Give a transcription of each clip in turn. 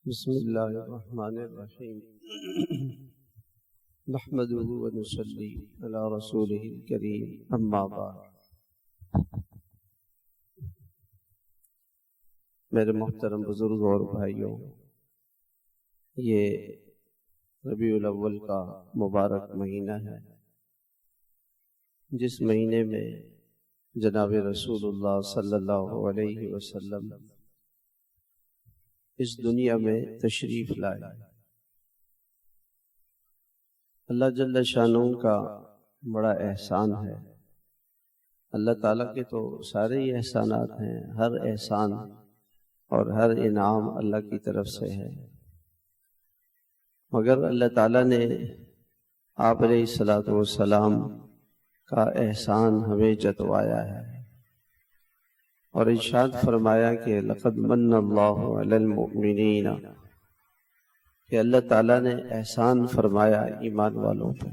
بسم اللہ الرحمن الرحیم نحمده ونصلی علی رسولہ الکریم اما بعد۔ میرے محترم بزرگ اور بھائیوں، یہ ربیع الاول کا مبارک مہینہ ہے، جس مہینے میں جناب رسول اللہ صلی اللہ علیہ وسلم اس دنیا میں تشریف لائے۔ اللہ جل شانہ کا بڑا احسان ہے۔ اللہ تعالیٰ کے تو سارے ہی احسانات ہیں، ہر احسان اور ہر انعام اللہ کی طرف سے ہے، مگر اللہ تعالیٰ نے آپ علیہ الصلوۃ والسلام کا احسان ہمیں جتوایا ہے اور ارشاد فرمایا کہ لقد من اللہ علی المؤمنین، کہ اللہ تعالیٰ نے احسان فرمایا ایمان والوں پہ۔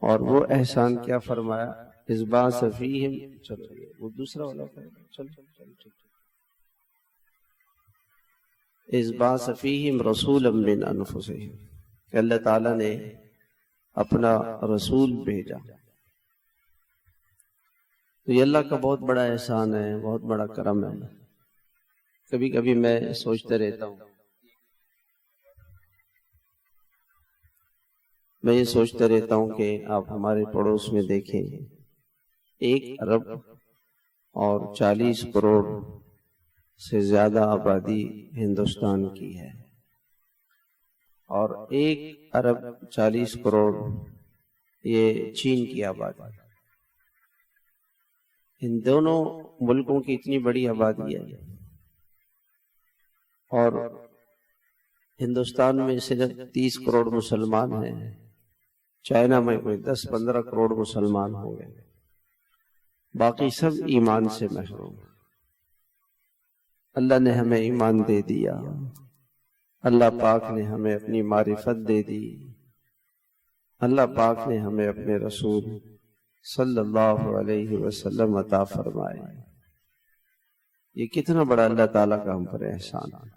اور وہ احسان کیا فرمایا؟ اذ بعث فیہم، چلو وہ دوسرا والا چلو اذ بعث فیہم رسولا من انفسہم، کہ اللہ تعالیٰ نے اپنا رسول بھیجا۔ تو یہ اللہ کا بہت بڑا احسان ہے، بہت بڑا کرم ہے۔ کبھی کبھی میں سوچتے رہتا ہوں، میں یہ سوچتے رہتا ہوں کہ آپ ہمارے پڑوس میں دیکھیں، 1 ارب اور 40 کروڑ سے زیادہ آبادی ہندوستان کی ہے، اور 1 ارب 40 کروڑ یہ چین کی آبادی۔ ان دونوں ملکوں کی اتنی بڑی آبادی ہے، اور ہندوستان میں صرف 30 کروڑ مسلمان ہیں، چائنا میں کوئی 10-15 کروڑ مسلمان ہوں گے، باقی سب ایمان سے محروم۔ اللہ نے ہمیں ایمان دے دیا، اللہ پاک نے ہمیں اپنی معرفت دے دی، اللہ پاک نے ہمیں اپنے رسول صلی اللہ علیہ وسلم عطا فرمائے۔ یہ کتنا بڑا اللہ تعالیٰ کا ہم پر احسان ہے۔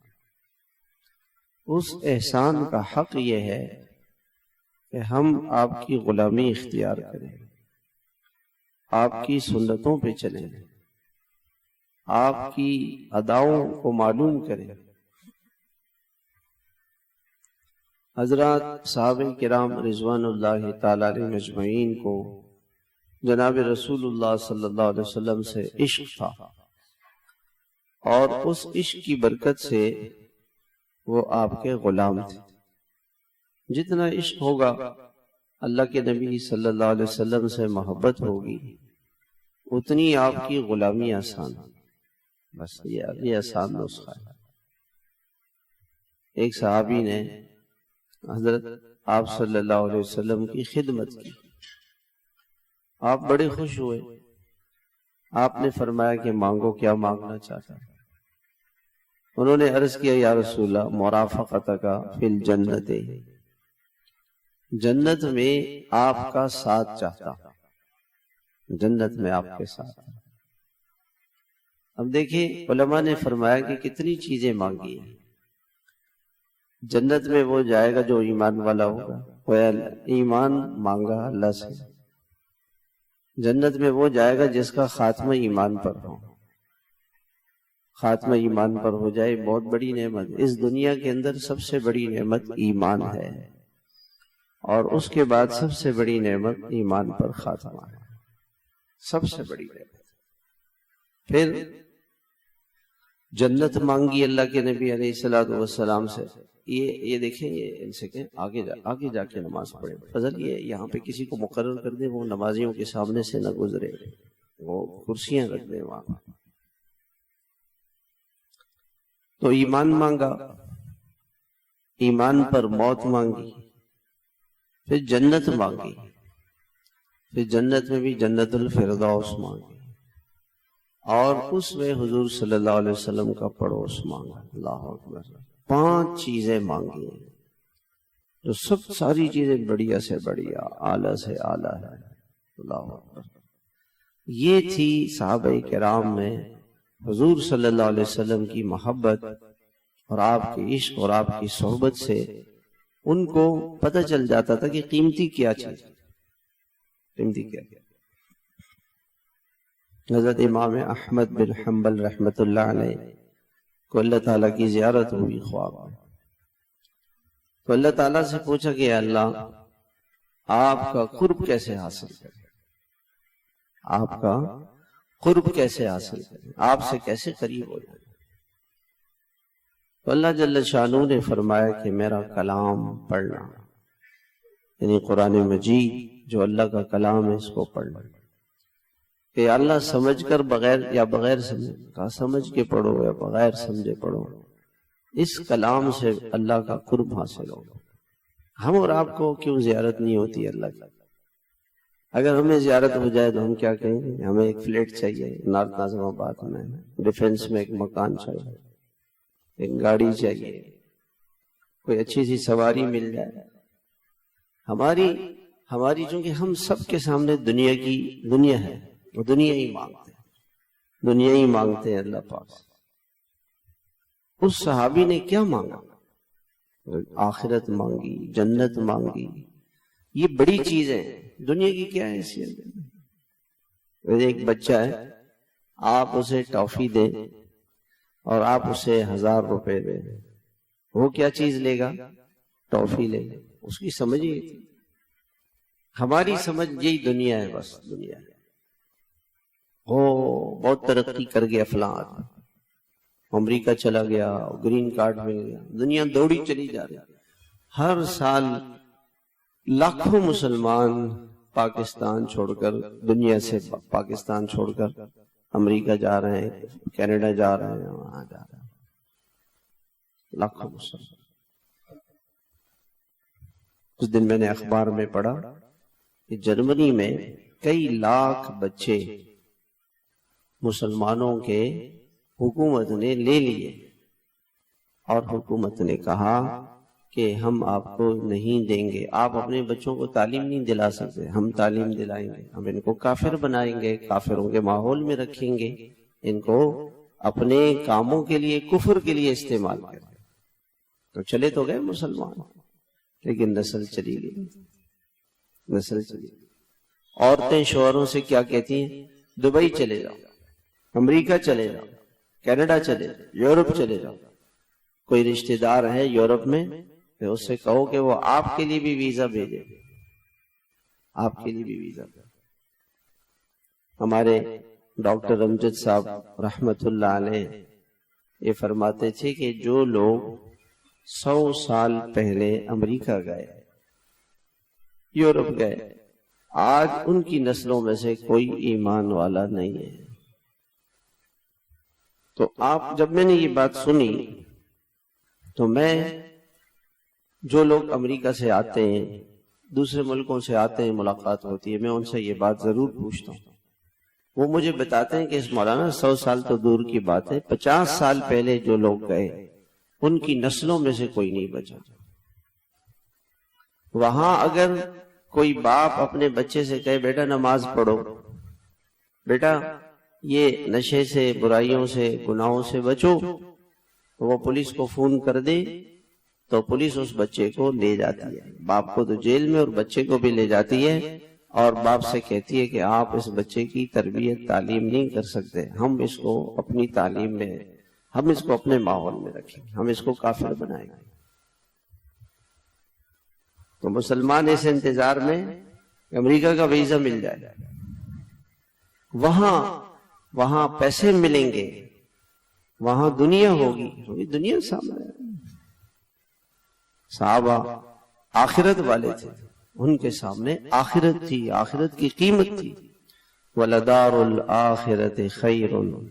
اس احسان کا حق یہ ہے کہ ہم آپ کی غلامی اختیار کریں، آپ کی سنتوں پہ چلیں، آپ کی اداؤں کو معلوم کریں۔ حضرات صحابہ کرام رضوان اللہ تعالی علیہم اجمعین کو جناب رسول اللہ صلی اللہ علیہ وسلم سے عشق تھا، اور اس عشق کی برکت سے وہ آپ کے غلام تھے۔ جتنا عشق ہوگا، اللہ کے نبی صلی اللہ علیہ وسلم سے محبت ہوگی، اتنی آپ کی غلامی آسان۔ بس یہ آسان نسخہ ہے۔ ایک صحابی نے حضرت آپ صلی اللہ علیہ وسلم کی خدمت کی، آپ بڑے خوش ہوئے، آپ نے فرمایا کہ مانگو، کیا مانگنا چاہتا ہے؟ انہوں نے عرض کیا، یا رسول اللہ مرافقتک فی الجنت، جنت میں آپ کا ساتھ چاہتا ہوں، جنت میں آپ کے ساتھ۔ اب دیکھیں علماء نے فرمایا کہ کتنی چیزیں مانگی ہیں۔ جنت میں وہ جائے گا جو ایمان والا ہوگا، وہ ایمان مانگا اللہ سے۔ جنت میں وہ جائے گا جس کا خاتمہ ایمان پر ہو، خاتمہ ایمان پر ہو جائے، بہت بڑی نعمت۔ اس دنیا کے اندر سب سے بڑی نعمت ایمان ہے، اور اس کے بعد سب سے بڑی نعمت ایمان پر خاتمہ ہے، سب سے بڑی نعمت۔ پھر جنت مانگی اللہ کے نبی علیہ الصلوۃ والسلام سے۔ یہ دیکھیں، یہ ان سے کہ آگے جا کے نماز پڑھیں۔ فضل یہ یہاں پہ کسی کو مقرر کر دیں، وہ نمازیوں کے سامنے سے نہ گزرے، وہ کرسیاں رکھ دیں وہاں۔ تو ایمان مانگا، ایمان پر موت مانگی، پھر جنت مانگی، پھر جنت میں بھی جنت الفردوس مانگی، اور اس میں حضور صلی اللہ علیہ وسلم کا پڑوس مانگا۔ اللہ اکبر، 5 چیزیں مانگی ہیں، جو سب ساری چیزیں بڑھیا سے بڑھیا، اعلیٰ سے اعلیٰ ہے۔ اللہ اکبر۔ یہ تھی صحابہ کرام میں حضور صلی اللہ علیہ وسلم کی محبت اور آپ کے عشق اور آپ کی صحبت سے ان کو پتہ چل جاتا تھا کہ قیمتی کیا چیز، قیمتی کیا۔ حضرت امام احمد بن حنبل رحمۃ اللہ علیہ کو اللہ تعالیٰ کی زیارت ہوئی خواب میں، تو اللہ تعالیٰ سے پوچھا کہ اللہ آپ کا قرب کیسے حاصل کریں، آپ کا قرب کیسے حاصل کریں، آپ سے کیسے قریب ہو جائیں۔ تو اللہ جل شانہ نے فرمایا کہ میرا کلام پڑھنا، یعنی قرآن مجید جو اللہ کا کلام ہے اس کو پڑھنا، کہ اللہ سمجھ کر بغیر یا بغیر سمجھ کے پڑھو یا بغیر سمجھے پڑھو، اس کلام سے اللہ کا قرب حاصل ہو۔ ہم اور آپ کو کیوں زیارت نہیں ہوتی اللہ کی؟ اگر ہمیں زیارت ہو جائے تو ہم کیا کہیں گے؟ ہمیں ایک فلیٹ چاہیے نارتھ ناظم آباد میں، ڈیفنس میں ایک مکان چاہیے، ایک گاڑی چاہیے، کوئی اچھی سی سواری مل جائے۔ ہماری چونکہ ہم سب کے سامنے دنیا ہے، وہ دنیا ہی مانگتے ہیں اللہ پاک۔ اس صحابی نے کیا مانگا؟ آخرت مانگی، جنت مانگی، یہ بڑی چیزیں۔ دنیا کی کیا حیثیت ہے؟ ایک بچہ ہے، آپ اسے ٹافی دیں اور آپ اسے 1000 روپے دیں، وہ کیا چیز لے گا؟ ٹافی لے گا۔ اس کی سمجھ ہی تھی۔ ہماری سمجھ یہی دنیا ہے، بس دنیا ہے۔ بہت ترقی کر گیا فلاں آدمی، امریکہ چلا گیا، گرین کارڈ مل گیا، دنیا دوڑی چلی جا رہی۔ ہر سال لاکھوں مسلمان پاکستان چھوڑ کر، دنیا سے پاکستان چھوڑ کر امریکہ جا رہے ہیں، کینیڈا جا رہے ہیں، وہاں جا رہے ہیں، لاکھوں مسلمان۔ اس دن میں نے اخبار میں پڑھا کہ جرمنی میں کئی لاکھ بچے مسلمانوں کے حکومت نے لے لیے، اور حکومت نے کہا کہ ہم آپ کو نہیں دیں گے، آپ اپنے بچوں کو تعلیم نہیں دلا سکتے، ہم تعلیم دلائیں گے، ہم ان کو کافر بنائیں گے، کافروں کے ماحول میں رکھیں گے، ان کو اپنے کاموں کے لیے، کفر کے لیے استعمال کریں گے۔ تو چلے تو گئے مسلمان، لیکن نسل چلی گئی، نسل چلی گئی۔ عورتیں شوہروں سے کیا کہتی ہیں؟ دبئی چلے جاؤ، امریکہ چلے جاؤ، کینیڈا چلے جاؤ، یورپ چلے جاؤ۔ کوئی رشتہ دار ہے یورپ میں، تو اس سے کہو کہ وہ آپ کے لیے بھی ویزا بھیجے، آپ کے لیے بھی ویزا بھیجے۔ ہمارے ڈاکٹر امجد صاحب رحمت اللہ علیہ یہ فرماتے تھے کہ جو لوگ 100 سال پہلے امریکہ گئے، یورپ گئے، آج ان کی نسلوں میں سے کوئی ایمان والا نہیں ہے۔ تو جب میں نے یہ بات سنی تو میں، جو لوگ امریکہ سے آتے ہیں، دوسرے ملکوں سے آتے ہیں، ملاقات ہوتی ہے، میں ان سے یہ بات ضرور پوچھتا ہوں۔ وہ مجھے بتاتے ہیں کہ اس مولانا 100 سال تو دور کی بات ہے، 50 سال پہلے جو لوگ گئے ان کی نسلوں میں سے کوئی نہیں بچا۔ وہاں اگر کوئی باپ اپنے بچے سے کہے بیٹا نماز پڑھو، بیٹا یہ نشے سے، برائیوں سے، گناہوں سے بچو، تو وہ پولیس کو فون کر دے تو پولیس اس بچے کو لے جاتی ہے، باپ کو تو جیل میں اور بچے کو بھی لے جاتی ہے، اور باپ سے کہتی ہے کہ آپ اس بچے کی تربیت تعلیم نہیں کر سکتے، ہم اس کو اپنی تعلیم میں، ہم اس کو اپنے ماحول میں رکھیں گے، ہم اس کو کافر بنائیں گے۔ تو مسلمان اس انتظار میں امریکہ کا ویزا مل جائے، وہاں پیسے ملیں گے، وہاں دنیا ہوگی، دنیا سامنے ہے۔ صحابہ آخرت والے تھے، ان کے سامنے آخرت تھی، آخرت کی قیمت تھی۔ وَلَدَارُ الْآخِرَةِ خَيْرٌ،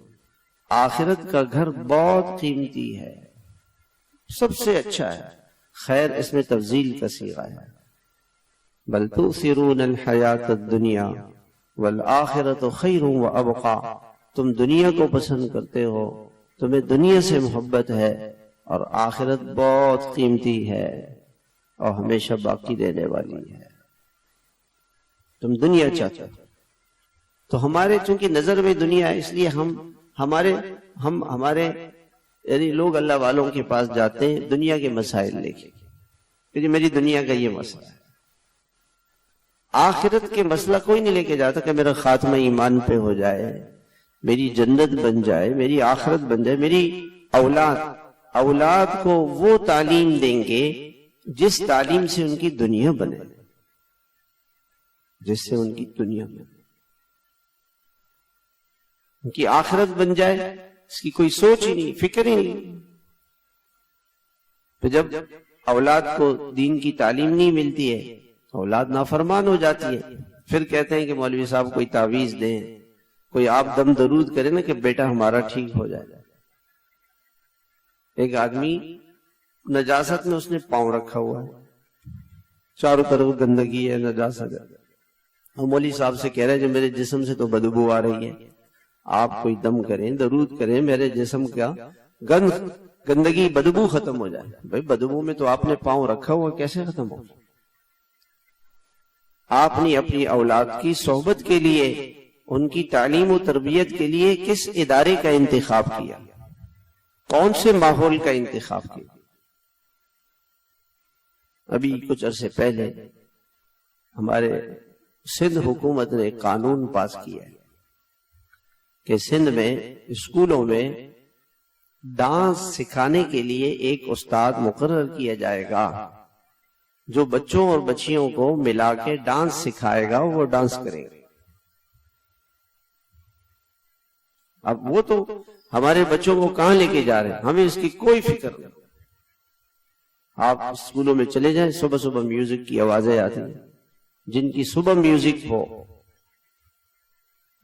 آخرت کا گھر بہت قیمتی ہے، سب سے اچھا ہے۔ خیر اس میں تفضیل کا صیغہ ہے، بل تؤثرون الحیات الدنیا والآخرۃ خیر وابقیٰ، تم دنیا کو پسند کرتے ہو، تمہیں دنیا سے محبت ہے، اور آخرت بہت قیمتی ہے اور ہمیشہ باقی رہنے والی ہے۔ تم دنیا چاہتے ہو، تو ہمارے چونکہ نظر میں دنیا ہے، اس لیے ہمارے یعنی لوگ اللہ والوں کے پاس جاتے ہیں دنیا کے مسائل لے کے کہ میری دنیا کا یہ مسئلہ ہے، آخرت کے مسئلہ کوئی نہیں لے کے جاتا کہ میرا خاتمہ ایمان پہ ہو جائے، میری جنت بن جائے، میری آخرت بن جائے، میری اولاد کو وہ تعلیم دیں گے جس تعلیم سے ان کی دنیا بنے، جس سے ان کی دنیا بنے، ان کی آخرت بن جائے، اس کی کوئی سوچ ہی نہیں، فکر ہی نہیں۔ تو جب اولاد کو دین کی تعلیم نہیں ملتی ہے، اولاد نافرمان ہو جاتی ہے، پھر کہتے ہیں کہ مولوی صاحب کوئی تعویذ دیں، کوئی آپ دم درود کریں نا کہ بیٹا ہمارا ٹھیک ہو جائے۔ ایک آدمی نجاست میں اس نے پاؤں رکھا ہوا ہے، چاروں طرف گندگی ہے، نجاست ہے، اور مولوی صاحب سے کہہ رہے ہیں جو میرے جسم سے تو بدبو آ رہی ہے، آپ کوئی دم کریں، درود کریں، میرے جسم کا گندگی بدبو ختم ہو جائے۔ بھائی بدبو میں تو آپ نے پاؤں رکھا ہوا، کیسے ختم ہو؟ آپ نے اپنی اولاد کی صحبت کے لیے، ان کی تعلیم و تربیت کے لیے کس ادارے کا انتخاب کیا، کون سے ماحول کا انتخاب کیا؟ ابھی کچھ عرصے پہلے ہمارے سندھ حکومت نے ایک قانون پاس کیا ہے کہ سندھ میں اسکولوں میں ڈانس سکھانے کے لیے ایک استاد مقرر کیا جائے گا جو بچوں اور بچیوں کو ملا کے ڈانس سکھائے گا، وہ ڈانس کریں گے۔ اب وہ تو ہمارے بچوں کو کہاں لے کے جا رہے ہیں، ہمیں اس کی کوئی فکر نہیں۔ آپ اسکولوں میں چلے جائیں، صبح صبح میوزک کی آوازیں آتی ہیں، جن کی صبح میوزک ہو،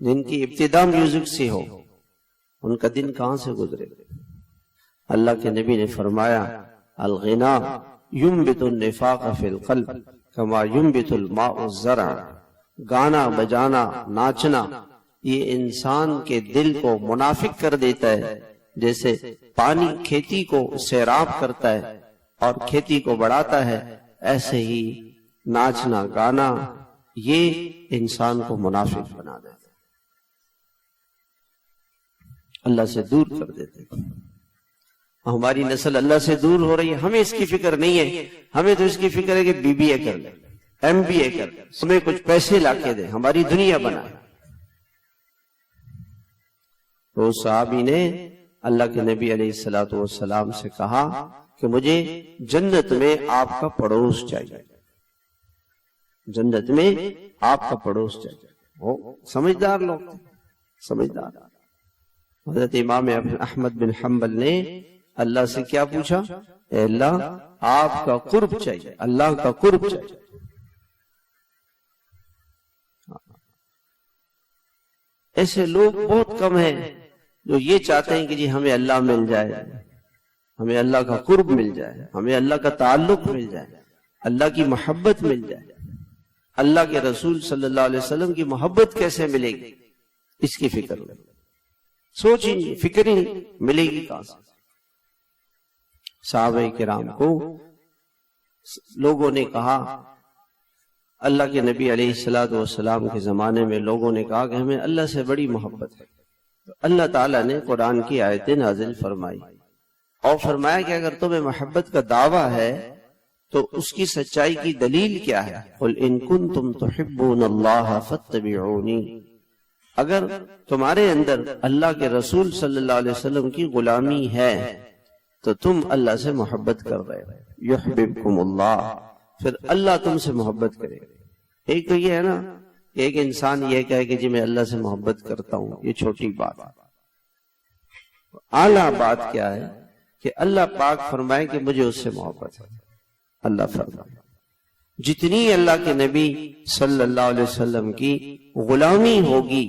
جن کی ابتدا میوزک سے ہو، ان کا دن کہاں سے گزرے؟ اللہ کے نبی نے فرمایا الغنا ينبت النفاق فی القلب کما ينبت الماء الزرع، گانا بجانا ناچنا یہ انسان کے دل کو منافق کر دیتا ہے، جیسے پانی کھیتی کو سیراب کرتا ہے اور کھیتی کو بڑھاتا ہے، ایسے ہی ناچنا گانا یہ انسان کو منافق بنا دیتا ہے، اللہ سے دور کر دیتے ہیں۔ ہماری نسل اللہ سے دور ہو رہی ہے، ہمیں اس کی فکر نہیں ہے، ہمیں تو اس کی فکر ہے کہ بی بی اے کر لیں، ایم بی اے کر لیں، ہمیں کچھ پیسے لا کے دیں، ہماری دنیا بنائے۔ تو صحابی نے اللہ کے نبی علیہ السلام سے کہا کہ مجھے جنت میں آپ کا پڑوس چاہیے، جنت میں آپ کا پڑوس چاہیے۔ وہ سمجھدار لوگ تھے، سمجھدار۔ حضرت امام احمد بن حنبل نے اللہ سے کیا پوچھا؟ اے اللہ آپ کا قرب چاہیے، اللہ کا قرب چاہیے۔ ایسے لوگ بہت کم ہیں جو یہ چاہتے ہیں کہ جی ہمیں اللہ مل جائے، ہمیں اللہ کا قرب مل جائے، ہمیں اللہ کا تعلق مل جائے، اللہ کی محبت مل جائے۔ اللہ کے رسول صلی اللہ علیہ وسلم کی محبت کیسے ملے گی، اس کی فکر نہیں، سوچ ہی نہیں، فکر ہی نہیں، ملے گی کہاں سے؟ صحابہ کرام کو لوگوں نے کہا، اللہ کے نبی علیہ السلام کے زمانے میں لوگوں نے کہا کہ ہمیں اللہ سے بڑی محبت ہے، تو اللہ تعالیٰ نے قرآن کی آیتیں نازل فرمائی اور فرمایا کہ اگر تمہیں محبت کا دعویٰ ہے تو اس کی سچائی کی دلیل کیا ہے؟ قُلْ إِن كُنتُمْ تُحِبُّونَ اللَّهَ فَاتَّبِعُونِي، اگر تمہارے اندر اللہ کے رسول صلی اللہ علیہ وسلم کی غلامی ہے تو تم اللہ سے محبت کر رہے ہو، یحببکم اللہ، پھر اللہ تم سے محبت کرے۔ ایک تو یہ ہے نا کہ ایک انسان یہ کہے کہ جی میں اللہ سے محبت کرتا ہوں، یہ چھوٹی بات ہے۔ اعلیٰ بات کیا ہے کہ اللہ پاک فرمائے کہ مجھے اس سے محبت ہے۔ اللہ فرمائے جتنی اللہ کے نبی صلی اللہ علیہ وسلم کی غلامی ہوگی،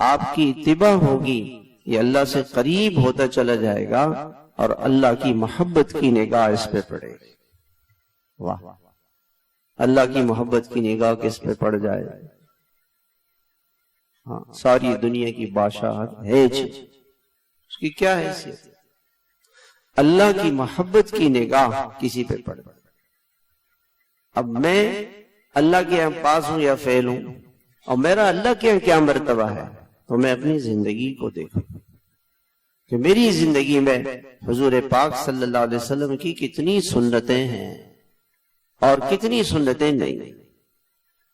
آپ کی اتباع ہوگی، یہ اللہ سے قریب ہوتا چلا جائے گا اور اللہ کی محبت کی نگاہ اس پہ پڑے گی۔ واہ، اللہ کی محبت کی نگاہ کس پہ پڑ جائے، ہاں ساری دنیا کی بادشاہت ہے، اس کی کیا حیثیت؟ اللہ کی محبت کی نگاہ کسی پہ پڑ جائے۔ اب میں اللہ کے یہاں پاس ہوں یا فیل ہوں، اور میرا اللہ کے یہاں کیا مرتبہ ہے، تو میں اپنی زندگی کو دیکھوں کہ میری زندگی میں حضور پاک صلی اللہ علیہ وسلم کی کتنی سنتیں ہیں اور کتنی سنتیں نہیں۔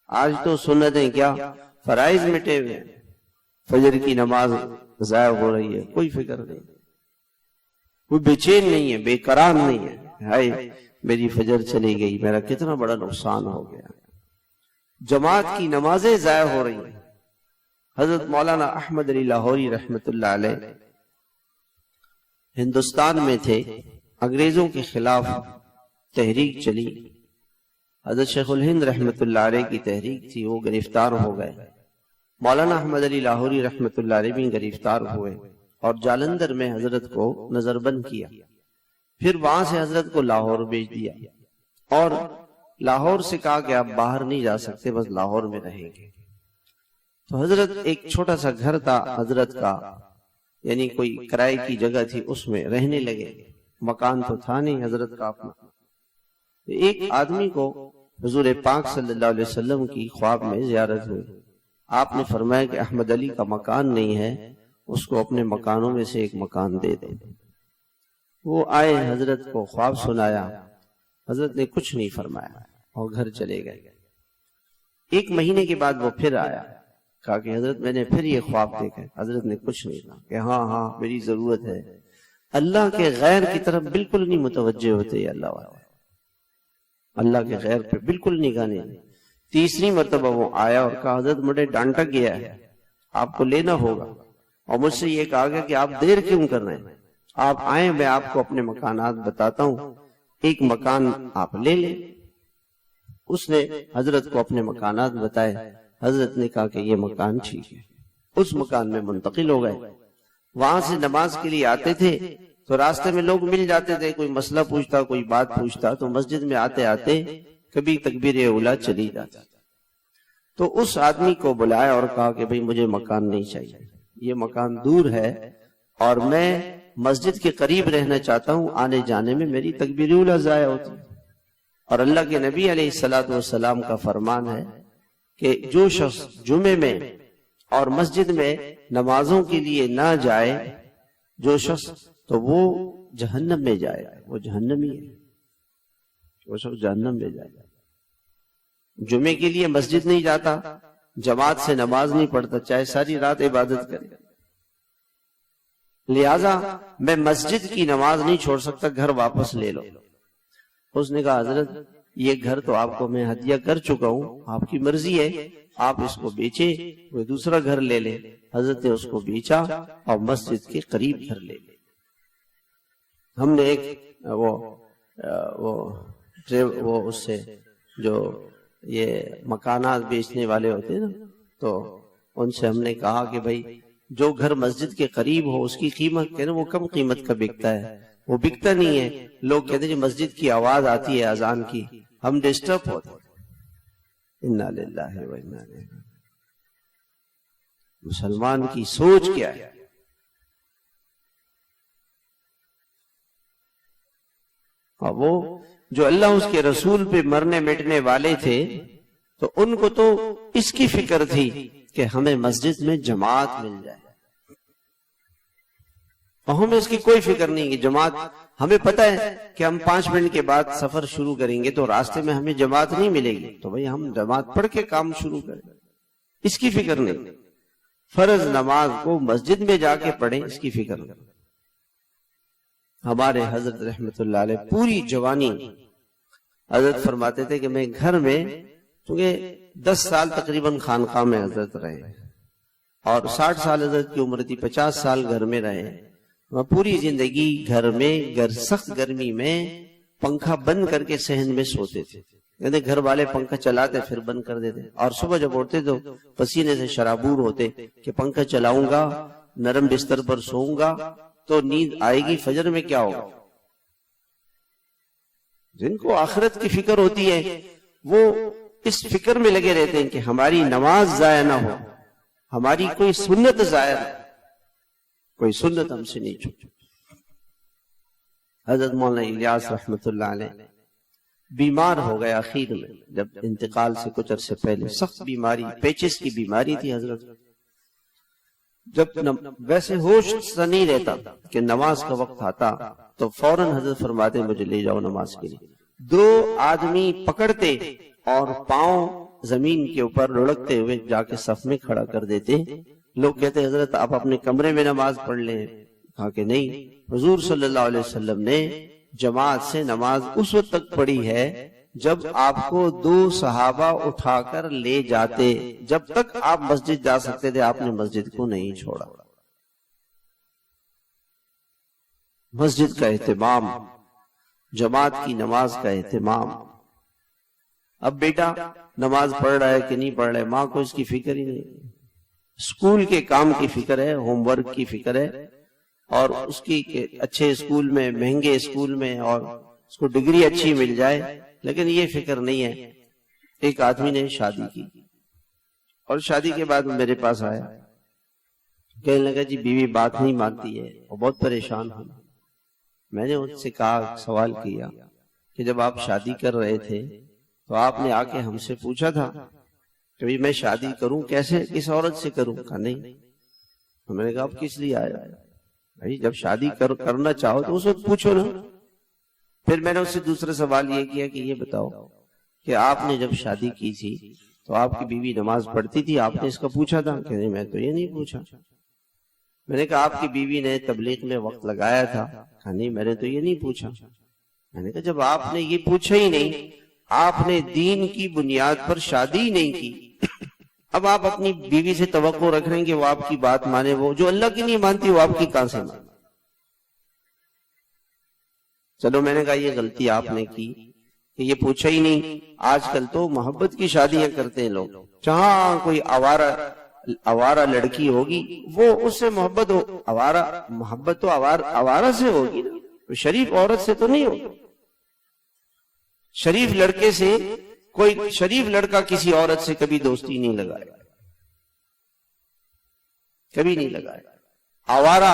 آج تو سنتیں کیا، فرائض مٹے ہوئے ہیں، فجر کی نماز ضائع ہو رہی ہے، کوئی فکر نہیں، کوئی بے چین نہیں ہے، بے قرار نہیں ہے، ہائے میری فجر چلی گئی، میرا کتنا بڑا نقصان ہو گیا۔ جماعت کی نمازیں ضائع ہو رہی ہیں۔ حضرت مولانا احمد علی لاہوری رحمت اللہ علیہ ہندوستان میں تھے، انگریزوں کے خلاف تحریک چلی، حضرت شیخ الہند رحمت اللہ علیہ کی تحریک تھی، وہ گرفتار ہو گئے۔ مولانا احمد علی لاہوری رحمت اللہ علیہ بھی گرفتار ہوئے اور جالندھر میں حضرت کو نظر بند کیا، پھر وہاں سے حضرت کو لاہور بھیج دیا اور لاہور سے کہا کہ آپ باہر نہیں جا سکتے، بس لاہور میں رہیں گے۔ تو حضرت ایک چھوٹا سا گھر تھا حضرت کا، یعنی کوئی کرائے کی جگہ تھی، اس میں رہنے لگے، مکان تو تھا نہیں حضرت کا اپنا۔ ایک آدمی کو حضور پاک صلی اللہ علیہ وسلم کی خواب میں زیارت ہوئی، آپ نے فرمایا کہ احمد علی کا مکان نہیں ہے، اس کو اپنے مکانوں میں سے ایک مکان دے دیں۔ وہ آئے، حضرت کو خواب سنایا، حضرت نے کچھ نہیں فرمایا اور گھر چلے گئے۔ ایک مہینے کے بعد وہ پھر آیا، کہا کہ حضرت میں نے پھر یہ خواب دیکھا، حضرت نے کچھ نہیں کہا کہ ہاں ہاں میری ضرورت ہے۔ اللہ کے غیر کی طرف بالکل نہیں متوجہ ہوتے یہ اللہ والے، اللہ کے غیر پہ بالکل نگاہ نہیں۔ تیسری مرتبہ وہ آیا اور کہا حضرت مجھے ڈانٹا گیا ہے، آپ کو لینا ہوگا، اور مجھ سے یہ کہا گیا کہ آپ دیر کیوں کر رہے ہیں، آپ آئیں میں آپ کو اپنے مکانات بتاتا ہوں، ایک مکان آپ لے لیں۔ اس نے حضرت کو اپنے مکانات بتائے، حضرت نے کہا کہ یہ مکان ٹھیک ہے، اس مکان میں منتقل ہو گئے۔ وہاں سے نماز کے لیے آتے تھے تو راستے میں لوگ مل جاتے تھے، کوئی مسئلہ پوچھتا، کوئی بات پوچھتا، تو مسجد میں آتے آتے کبھی تکبیر اولیٰ چلی جاتی، تو اس آدمی کو بلایا اور کہا کہ بھئی مجھے مکان نہیں چاہیے، یہ مکان دور ہے اور میں مسجد کے قریب رہنا چاہتا ہوں، آنے جانے میں میری تکبیر اولیٰ ضائع ہوتی، اور اللہ کے نبی علیہ السلام کا فرمان ہے کہ جو شخص جمعے میں اور مسجد میں نمازوں کے لیے نہ جائے، جو شخص، تو وہ جہنم میں جائے، وہ جہنمی ہے، وہ شخص جہنم میں جائے۔ جمعے کے لیے مسجد نہیں جاتا، جماعت سے نماز نہیں پڑھتا، چاہے ساری رات عبادت کرے، لہذا میں مسجد کی نماز نہیں چھوڑ سکتا، گھر واپس لے لو۔ اس نے کہا حضرت یہ گھر تو آپ کو میں ہدیہ کر چکا ہوں، آپ کی مرضی ہے، آپ اس کو بیچے، کوئی دوسرا گھر لے لے۔ حضرت نے اس کو بیچا اور مسجد کے قریب گھر لے لے۔ ہم نے ایک وہ اس سے جو یہ مکانات بیچنے والے ہوتے ہیں نا، تو ان سے ہم نے کہا کہ بھائی جو گھر مسجد کے قریب ہو اس کی قیمت کہنا وہ کم قیمت کا بکتا ہے، وہ بکتا نہیں ہے۔ لوگ کہتے ہیں مسجد کی آواز آتی ہے اذان کی، ہم ڈسٹرب ہوتے ہیں۔ انا للہ و انا الیہ راجعون۔ مسلمان کی سوچ کیا ہے؟ اور وہ جو اللہ اس کے رسول پہ مرنے مٹنے والے تھے تو ان کو تو اس کی فکر تھی کہ ہمیں مسجد میں جماعت مل جائے، اور ہمیں اس کی کوئی فکر نہیں کہ جماعت، ہمیں پتہ ہے کہ ہم 5 منٹ کے بعد سفر شروع کریں گے تو راستے میں ہمیں جماعت نہیں ملے گی، تو بھئی ہم جماعت پڑھ کے کام شروع کریں، اس کی فکر نہیں۔ فرض نماز کو مسجد میں جا کے پڑھیں، اس کی فکر نہیں۔ ہمارے حضرت رحمت اللہ علیہ پوری جوانی حضرت فرماتے تھے کہ میں گھر میں، چونکہ 10 سال تقریباً خانقاہ میں حضرت رہے اور 60 سال حضرت کی عمر تھی، 50 سال گھر میں رہے، میں پوری زندگی گھر میں سخت گرمی میں پنکھا بند کر کے صحن میں سوتے تھے، کہتے گھر والے پنکھا چلاتے پھر بند کر دیتے، اور صبح جب اٹھتے تو پسینے سے شرابور ہوتے کہ پنکھا چلاؤں گا، نرم بستر پر سوؤں گا تو نیند آئے گی، فجر میں کیا ہوگا۔ جن کو آخرت کی فکر ہوتی ہے وہ اس فکر میں لگے رہتے ہیں کہ ہماری نماز ضائع نہ ہو، ہماری کوئی سنت ضائع نہ، کوئی سنت ہم سے نہیں چھوٹی۔ حضرت مولانا الیاس رحمت اللہ علیہ بیمار ہو گیا اخیر میں، جب انتقال سے کچھ عرصے پہلے سخت بیماری، پیچس کی بیماری تھی حضرت، جب ویسے ہوش سا نہیں رہتا کہ نماز کا وقت آتا تو فوراً حضرت فرماتے مجھے لے جاؤ نماز کے لیے. 2 آدمی پکڑتے اور پاؤں زمین کے اوپر لڑکتے ہوئے جا کے صف میں کھڑا کر دیتے. لوگ کہتے حضرت آپ اپنے کمرے میں نماز پڑھ لیں. کہا کہ نہیں، حضور صلی اللہ علیہ وسلم نے جماعت سے نماز اس وقت تک پڑھی ہے جب آپ کو 2 صحابہ اٹھا کر لے جاتے. جب تک آپ مسجد جا سکتے تھے آپ نے مسجد کو نہیں چھوڑا. مسجد کا اہتمام، جماعت کی نماز کا اہتمام. اب بیٹا نماز پڑھ رہا ہے کہ نہیں پڑھ رہا ہے، ماں کو اس کی فکر ہی نہیں. اسکول کے کام کی فکر ہے، ہوم ورک کی فکر ہے، اور اس کی اچھے اسکول میں، مہنگے اسکول میں، اور اس کو ڈگری اچھی مل جائے، لیکن یہ فکر نہیں ہے. ایک آدمی نے شادی کی اور شادی کے بعد میرے پاس آیا، کہنے لگا جی بیوی بات نہیں مانتی ہے اور بہت پریشان ہوں. میں نے اس سے کہا، سوال کیا کہ جب آپ شادی کر رہے تھے تو آپ نے آ کے ہم سے پوچھا تھا کہ میں شادی کروں کیسے، کس عورت سے کروں؟ کہا نہیں. میں نے کہا آپ کس لیے آئے؟ بھائی جب شادی کرنا چاہو تو اس وقت پوچھو نا. پھر میں نے اس سے دوسرا سوال یہ کیا کہ یہ بتاؤ کہ آپ نے جب شادی کی تھی تو آپ کی بیوی نماز پڑھتی تھی، آپ نے اس کا پوچھا تھا؟ کہ نہیں میں تو یہ نہیں پوچھا. میں نے کہا آپ کی بیوی نے تبلیغ میں وقت لگایا تھا؟ کہا نہیں میں نے تو یہ نہیں پوچھا. میں نے کہا جب آپ نے یہ پوچھا ہی نہیں، آپ نے دین کی بنیاد پر شادی ہی نہیں کی، اب آپ اپنی بیوی سے توقع رکھ رہے ہیں کہ وہ آپ کی بات مانے، وہ جو اللہ کی نہیں مانتی وہ آپ کی کہاں سے مانے؟ چلو میں نے کہا یہ غلطی آپ نے کی کہ یہ پوچھا ہی نہیں. آج کل تو محبت کی شادیاں کرتے ہیں لوگ، جہاں کوئی آوارہ لڑکی ہوگی وہ اس سے محبت ہو. محبت تو آوارہ سے ہوگی نا، شریف عورت سے تو نہیں ہوگی. شریف لڑکے سے کوئی شریف لڑکا کسی عورت سے کبھی دوستی نہیں لگائے، کبھی نہیں لگائے. آوارہ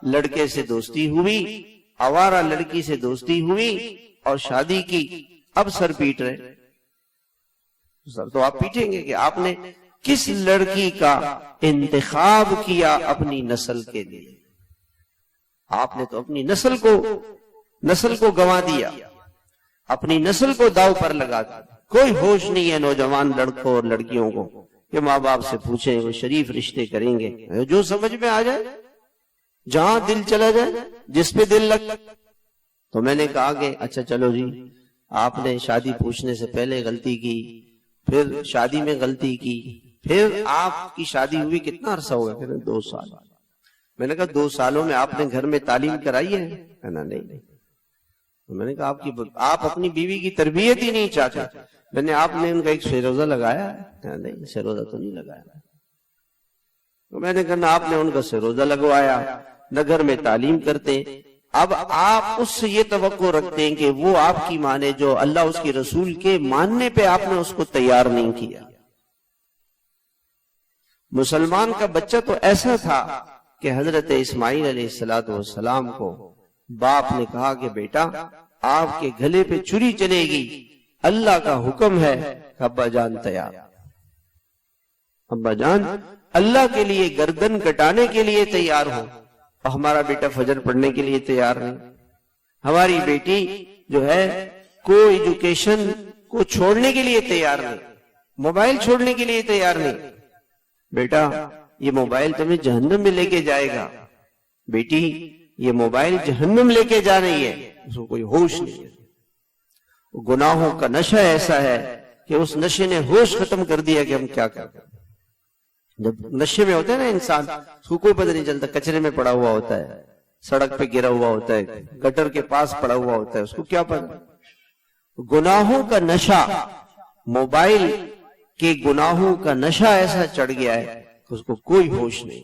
لڑکے سے دوستی ہوئی، آوارہ لڑکی سے دوستی ہوئی اور شادی کی. اب سر پیٹ رہے. سر تو آپ پیٹیں گے کہ آپ نے کس لڑکی کا انتخاب کیا اپنی نسل کے لیے. آپ نے تو اپنی نسل کو گنوا دیا، اپنی نسل کو داؤ پر لگا دیا. کوئی ہوش نہیں ہے نوجوان لڑکوں اور لڑکیوں کو کہ ماں باپ سے پوچھیں وہ شریف رشتے کریں گے، جو سمجھ میں آ جائے، جہاں دل چلا جائے، جس پہ دل لگ. تو میں نے کہا کہ اچھا چلو جی، آپ نے شادی پوچھنے سے پہلے غلطی کی، پھر شادی میں غلطی کی، پھر آپ کی شادی ہوئی کتنا عرصہ ہو گیا؟ 2 سال. میں نے کہا 2 سالوں میں آپ نے گھر میں تعلیم کرائی ہے؟ کہنا نہیں. میں نے کہا آپ اپنی بیوی کی تربیت ہی نہیں چاہتے. میں نے آپ نے ان کا ایک سیروزہ لگایا ہے؟ نہیں سیروزہ تو نہیں لگایا. تو میں نے کہا آپ نے ان کا سیروزہ لگوایا، نہ گھر میں تعلیم کرتے. اب آپ اس سے یہ توقع رکھتے ہیں کہ وہ آپ کی مانے جو اللہ اس کے رسول کے ماننے پہ آپ نے اس کو تیار نہیں کیا. مسلمان کا بچہ تو ایسا تھا کہ حضرت اسماعیل علیہ السلام کو باپ نے کہا کہ بیٹا آپ کے گلے پہ چھری چلے گی، اللہ کا حکم ہے. ابا جان تیار، ابا جان اللہ کے لیے گردن کٹانے کے لیے تیار ہو. ہمارا بیٹا فجر پڑھنے کے لیے تیار نہیں. ہماری بیٹی جو ہے کو ایجوکیشن کو چھوڑنے کے لیے تیار نہیں، موبائل چھوڑنے کے لیے تیار نہیں. بیٹا یہ موبائل تمہیں جہنم میں لے کے جائے گا. بیٹی یہ موبائل جہنم لے کے جا رہی ہے. اس کو کوئی ہوش نہیں ہے. گناہوں کا نشہ ایسا ہے کہ اس نشے نے ہوش ختم کر دیا کہ ہم کیا کریں. جب نشے میں ہوتا ہے نا انسان، اس کو کوئی پتہ نہیں چلتا، کچرے میں پڑا ہوا ہوتا ہے، سڑک پہ گرا ہوا ہوتا ہے، گٹر کے پاس پڑا ہوا ہوتا ہے، اس کو کیا پتہ. گناہوں کا نشہ، موبائل کے گناہوں کا نشہ ایسا چڑھ گیا ہے کہ اس کو کوئی ہوش نہیں.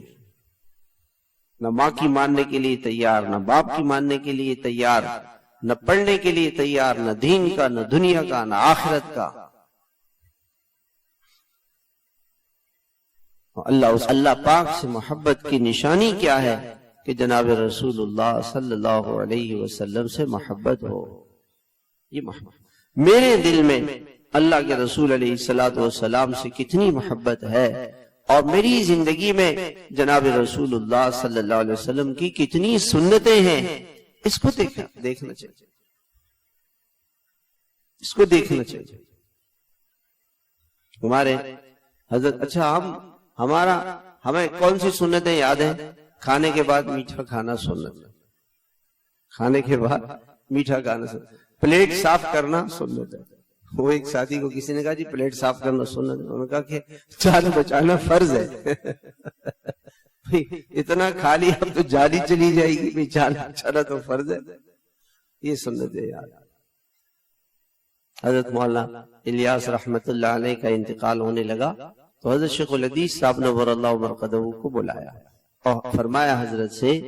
نہ ماں کی ماننے کے لیے تیار، نہ باپ کی ماننے کے لیے تیار، نہ پڑھنے کے لیے تیار، نہ دین کا، نہ دنیا کا، نہ آخرت کا. اللہ پاک سے محبت کی نشانی کیا ہے کہ جناب رسول اللہ صلی اللہ علیہ وسلم سے محبت ہو. یہ محبت میرے دل میں اللہ کے رسول علیہ السلام سے کتنی محبت ہے اور میری زندگی میں جناب رسول اللہ صلی اللہ علیہ وسلم کی کتنی سنتیں ہیں، اس کو دیکھنا چاہیے، اس کو دیکھنا چاہیے. ہمارے حضرت، اچھا ہمیں کون سی سنتیں یاد ہیں؟ کھانے کے بعد میٹھا کھانا سنت، کھانے کے بعد میٹھا کھانا سنت، پلیٹ صاف کرنا سنت ہے. وہ ایک ساتھی کو کسی نے کہا جی پلیٹ صاف کرنا سنت ہے، انہوں نے کہا کہ جان بچانا فرض ہے. اتنا کھا لیا اب تو جالی چلی جائے گی، جان بچانا تو فرض ہے. یہ سنت ہے یار. حضرت مولانا الیاس رحمت اللہ علیہ کا انتقال ہونے لگا تو حضرت شیخ الحدیث صاحب نور اللہ مرقدہ کو بلایا اور فرمایا حضرت سے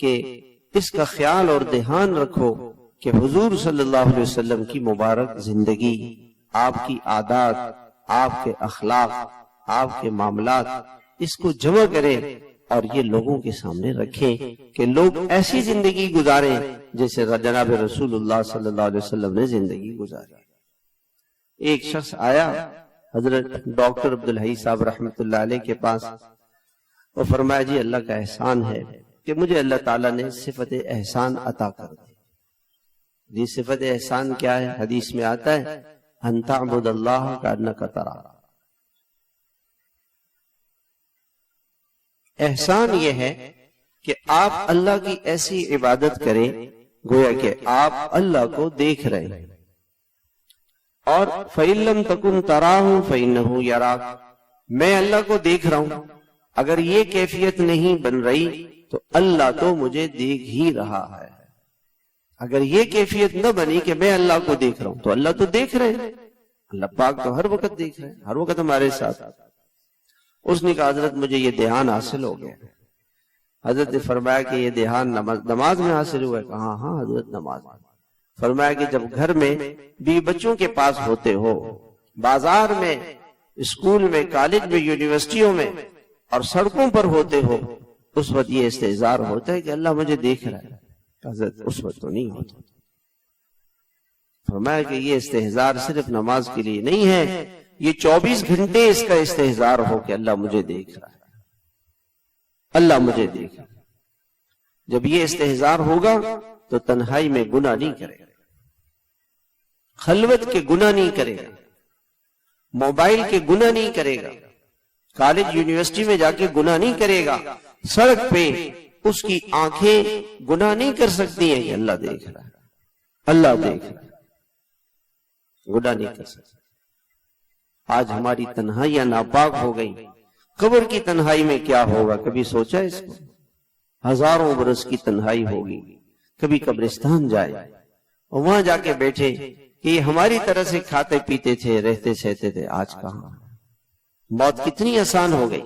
کہ اس کا خیال اور دھیان رکھو کہ حضور صلی اللہ علیہ وسلم کی مبارک زندگی، آپ کی عادات، آپ کے اخلاق، آپ کے معاملات، اس کو جمع کریں اور یہ لوگوں کے سامنے رکھیں کہ لوگ ایسی زندگی گزاریں جیسے جناب رسول اللہ صلی اللہ علیہ وسلم نے زندگی گزاری. ایک شخص آیا حضرت ڈاکٹر عبدالحی صاحب رحمت اللہ علیہ کے پاس، وہ فرمایا جی اللہ کا احسان ہے کہ مجھے اللہ تعالیٰ نے صفت احسان عطا کر دی. یہ صفت احسان کیا ہے؟ حدیث میں آتا ہے ان تعبد اللہ کانک تراہ. احسان یہ ہے کہ آپ اللہ کی ایسی عبادت کریں گویا کہ آپ اللہ کو دیکھ رہے ہیں. اور فَإِن لَمْ تَكُنْ تَرَاهُ فَإِنَّهُ يَرَاكَ، میں اللہ کو دیکھ رہا ہوں. اگر یہ کیفیت نہیں بن رہی تو اللہ تو مجھے دیکھ ہی رہا ہے. اگر یہ کیفیت نہ بنی کہ میں اللہ کو دیکھ رہا ہوں تو اللہ تو دیکھ رہے ہیں، اللہ پاک تو ہر وقت دیکھ رہے ہیں، ہر وقت ہمارے ساتھ. اس نے کہا حضرت مجھے یہ دھیان حاصل ہو گیا. حضرت نے فرمایا کہ یہ دھیان نماز میں حاصل ہوا ہے؟ کہا ہاں حضرت نماز میں. فرمایا کہ جب گھر میں بیوی بچوں کے پاس ہوتے ہو، بازار میں، اسکول میں، کالج میں، یونیورسٹیوں میں اور سڑکوں پر ہوتے ہو، اس وقت یہ استحضار ہوتا ہے کہ اللہ مجھے دیکھ رہا ہے. حضرت اس وقت تو نہیں ہوتا. فرمایا کہ یہ استحضار صرف نماز کے لیے نہیں ہے، یہ 24 گھنٹے اس کا استحضار ہو کہ اللہ مجھے دیکھ رہا ہے، اللہ مجھے دیکھ رہا ہے. جب یہ استحضار ہوگا تو تنہائی میں گناہ نہیں کرے گا، خلوت کے گناہ نہیں کرے گا، موبائل کے گناہ نہیں کرے گا، کالج یونیورسٹی میں جا کے گناہ نہیں کرے گا. سڑک پہ اس کی آنکھیں گناہ نہیں کر سکتی ہیں کہ اللہ دیکھ رہا ہے، اللہ دیکھ رہا ہے، گناہ نہیں کر سکتی. آج ہماری تنہائیاں ناپاک ہو گئی. قبر کی تنہائی میں کیا ہوگا؟ کبھی سوچا اس کو؟ ہزاروں برس کی تنہائی ہوگی. کبھی قبرستان جائے اور وہاں جا کے بیٹھے کہ یہ ہماری طرح سے کھاتے پیتے تھے، رہتے سہتے تھے، آج کہاں؟ موت کتنی آسان ہو گئی.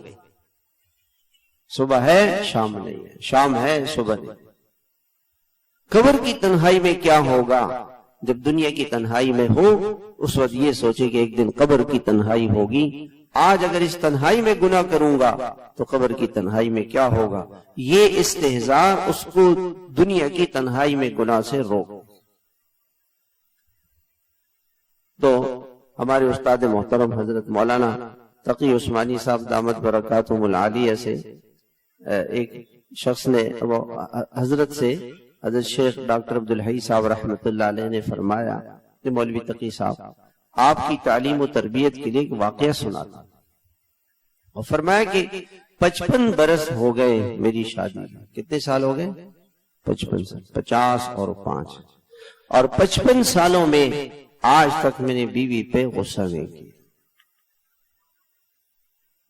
صبح ہے شام نہیں ہے، شام ہے صبح نہیں. قبر کی تنہائی میں کیا ہوگا؟ جب دنیا کی تنہائی میں ہو اس وقت یہ سوچے کہ ایک دن قبر کی تنہائی ہوگی. آج اگر اس تنہائی میں گناہ کروں گا تو قبر کی تنہائی میں کیا ہوگا؟ یہ استحضار اس کو دنیا کی تنہائی میں گناہ سے روک. تو ہمارے استاد محترم حضرت مولانا تقی عثمانی صاحب دامت برکاتہم العالیہ سے ایک شخص نے حضرت سے، حضرت شیخ ڈاکٹر عبدالحی صاحب رحمت اللہ علیہ نے فرمایا کہ مولوی تقی صاحب آپ کی تعلیم و تربیت کے لیے ایک واقعہ سنا تھا، اور فرمایا کہ 55 برس ہو گئے میری شادی. کتنے سال ہو گئے؟ 55 سال. 50 اور 5، اور 55 سالوں میں آج تک میں نے بیوی پہ غصہ نہیں کیا.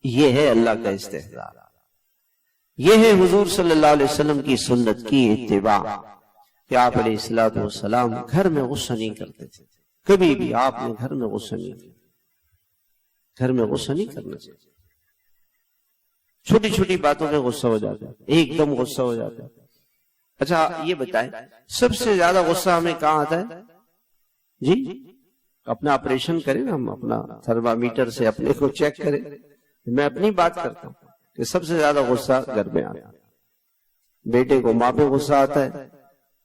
یہ ہے اللہ کا استحضار، یہ ہے حضور صلی اللہ علیہ وسلم کی سنت کی اتباع کہ آپ علیہ السلام گھر میں غصہ نہیں کرتے تھے. کبھی بھی آپ نے گھر میں غصہ نہیں کیا. گھر میں غصہ نہیں کرنا چاہیے. چھوٹی چھوٹی باتوں پہ غصہ ہو جاتا ہے، ایک دم غصہ ہو جاتا ہے. اچھا یہ بتائیں سب سے زیادہ غصہ ہمیں کہاں آتا ہے؟ جی اپنا آپریشن کریں نا، ہم اپنا تھرمامیٹر سے اپنے کو چیک کریں. میں اپنی بات کرتا ہوں کہ سب سے زیادہ غصہ گھر میں آتا ہے. بیٹے کو ماں پہ غصہ آتا ہے،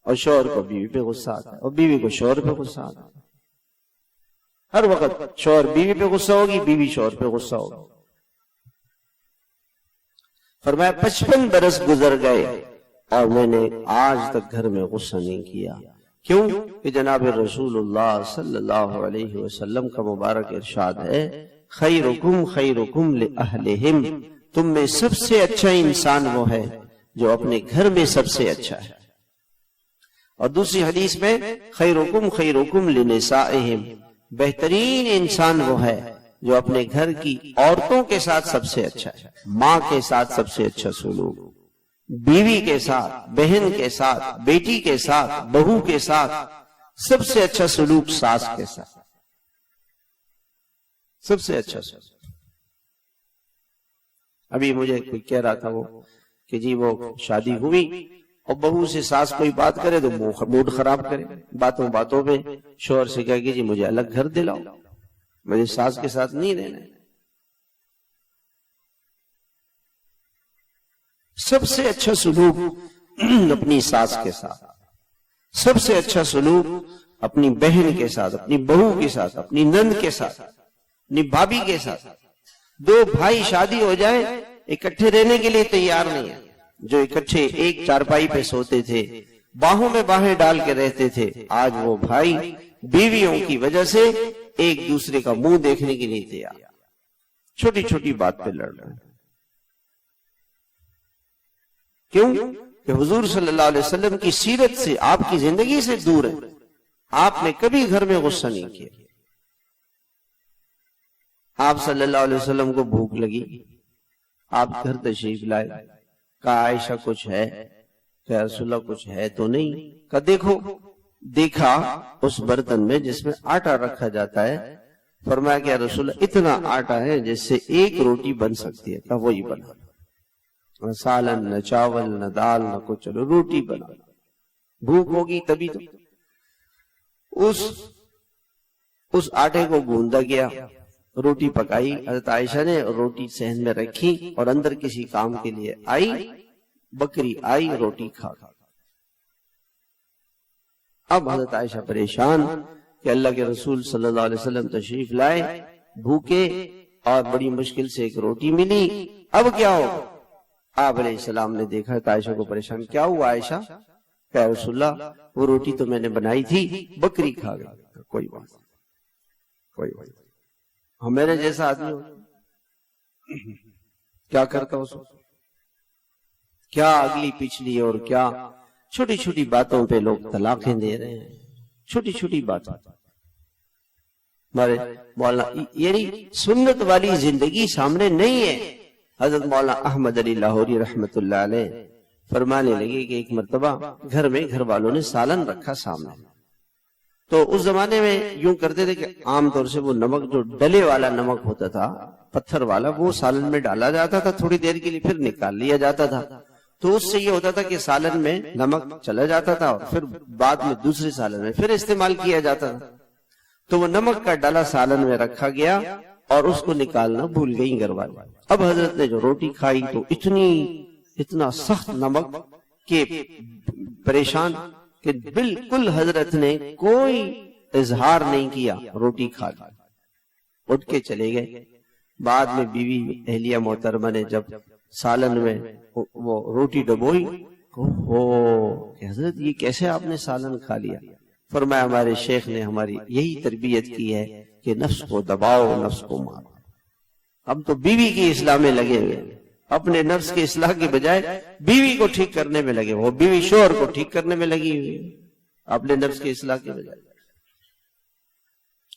اور شوہر کو بیوی پہ غصہ آتا ہے، اور بیوی کو شوہر پہ غصہ آتا ہے. ہر وقت شوہر بیوی پہ غصہ ہوگی، بیوی شوہر پہ غصہ ہوگی. فرمایا 55 برس گزر گئے اور میں نے آج تک گھر میں غصہ نہیں کیا. کیوں کہ جناب رسول اللہ صلی اللہ علیہ وسلم کا مبارک ارشاد ہے خیرکم خیرکم لأہلہم، تم میں سب سے اچھا انسان وہ ہے جو اپنے گھر میں سب سے اچھا ہے. اور دوسری حدیث میں خیرکم خیرکم لنسائہم، بہترین انسان وہ ہے جو اپنے گھر کی عورتوں کے ساتھ سب سے اچھا ہے. ماں کے ساتھ سب سے اچھا سلوک، بیوی کے ساتھ، بہن کے ساتھ، بیٹی کے ساتھ، بہو کے ساتھ سب سے اچھا سلوک، ساس کے ساتھ سب سے اچھا سلوک. ابھی مجھے کوئی کہہ رہا تھا وہ کہ جی وہ شادی ہوئی اور بہو سے ساس کوئی بات کرے تو موڈ خراب کرے، باتوں باتوں پہ شوہر سے کہے کہ جی مجھے الگ گھر دلاؤ، مجھے ساس کے ساتھ نہیں رہنا. سب سے اچھا سلوک اپنی ساس کے ساتھ، سب سے اچھا سلوک اپنی بہن کے ساتھ، اپنی بہو کے ساتھ، اپنی نند کے ساتھ، اپنی بھابھی کے ساتھ. دو بھائی شادی ہو جائے اکٹھے رہنے کے لیے تیار نہیں ہے. جو اکٹھے ایک چارپائی پہ سوتے تھے، باہوں میں باہیں ڈال کے رہتے تھے، آج وہ بھائی بیویوں کی وجہ سے ایک دوسرے کا منہ دیکھنے کے لیے تیار، چھوٹی چھوٹی بات پہ لڑ رہے ہیں. کیوں کہ حضور صلی اللہ علیہ وسلم کی سیرت سے، آپ کی زندگی سے دور ہے. آپ نے کبھی گھر میں غصہ نہیں کیا. آپ صلی اللہ علیہ وسلم کو بھوک لگی، آپ گھر تشریف لائے، کہا عائشہ کچھ ہے؟ کہ رسول اللہ کچھ ہے تو نہیں. کہا دیکھو. دیکھا اس برتن میں جس میں آٹا رکھا جاتا ہے. فرمایا کہ رسول اللہ اتنا آٹا ہے جس سے ایک روٹی بن سکتی ہے. کہا وہی بنا، نہ سالن نہ چاول نہ دال نہ کچھ، چلو روٹی بنا. بھوک ہوگی تبھی تو. اس آٹے کو گوندا گیا، روٹی پکائی. حضرت عائشہ نے روٹی صحن میں رکھی اور اندر کسی کام کے لیے آئی. بکری آئی، روٹی کھا. اب حضرت عائشہ پریشان کہ اللہ کے رسول صلی اللہ علیہ وسلم تشریف لائے، بھوکے، اور بڑی مشکل سے ایک روٹی ملی. اب کیا ہو؟ آپ علیہ السلام نے دیکھا تو عائشہ کو پریشان. کیا ہوا عائشہ؟ کہ رسول اللہ وہ روٹی تو میں نے بنائی تھی، بکری کھا گئی. کوئی بات، کوئی بات. میرے جیسا آدمی ہو کیا کرتا ہو؟ کیا اگلی پچھلی اور کیا چھوٹی چھوٹی باتوں پہ لوگ طلاقیں دے رہے ہیں. چھوٹی چھوٹی باتیں. ہمارے مولانا یعنی سنت والی زندگی سامنے نہیں ہے. حضرت مولانا احمد علی لاہوری رحمت اللہ علیہ فرمانے لگے کہ ایک مرتبہ گھر میں گھر والوں نے سالن رکھا سامنے. تو اس زمانے میں یوں کرتے تھے کہ عام طور سے وہ نمک جو ڈلے والا نمک ہوتا تھا، پتھر والا، وہ سالن میں ڈالا جاتا تھا تھوڑی دیر کے لیے، پھر نکال لیا جاتا تھا. تو اس سے یہ ہوتا تھا کہ سالن میں نمک چلا جاتا تھا اور پھر بعد میں دوسرے سالن میں پھر استعمال کیا جاتا تھا. تو وہ نمک کا ڈالا سالن میں رکھا گیا اور اس کو نکالنا بھول گئی گھر والے. اب حضرت نے جو روٹی کھائی تو اتنا سخت نمک کہ پریشان کہ بالکل حضرت نے کوئی اظہار نہیں کیا، روٹی کھا لی، اٹھ کے چلے گئے. بعد میں بیوی اہلیہ محترمہ نے جب سالن میں وہ روٹی ڈبوئی، کہ حضرت یہ کیسے آپ نے سالن کھا لیا؟ فرمایا ہمارے شیخ نے ہماری یہی تربیت کی ہے کہ نفس کو دباؤ، نفس کو مارو. ہم تو بیوی کی اصلاح میں لگے ہوئے، اپنے نفس کی اصلاح کے بجائے بیوی کو ٹھیک کرنے میں لگے. وہ بیوی شوہر کو ٹھیک کرنے میں لگی ہوئی اپنے نفس کی اصلاح کے بجائے.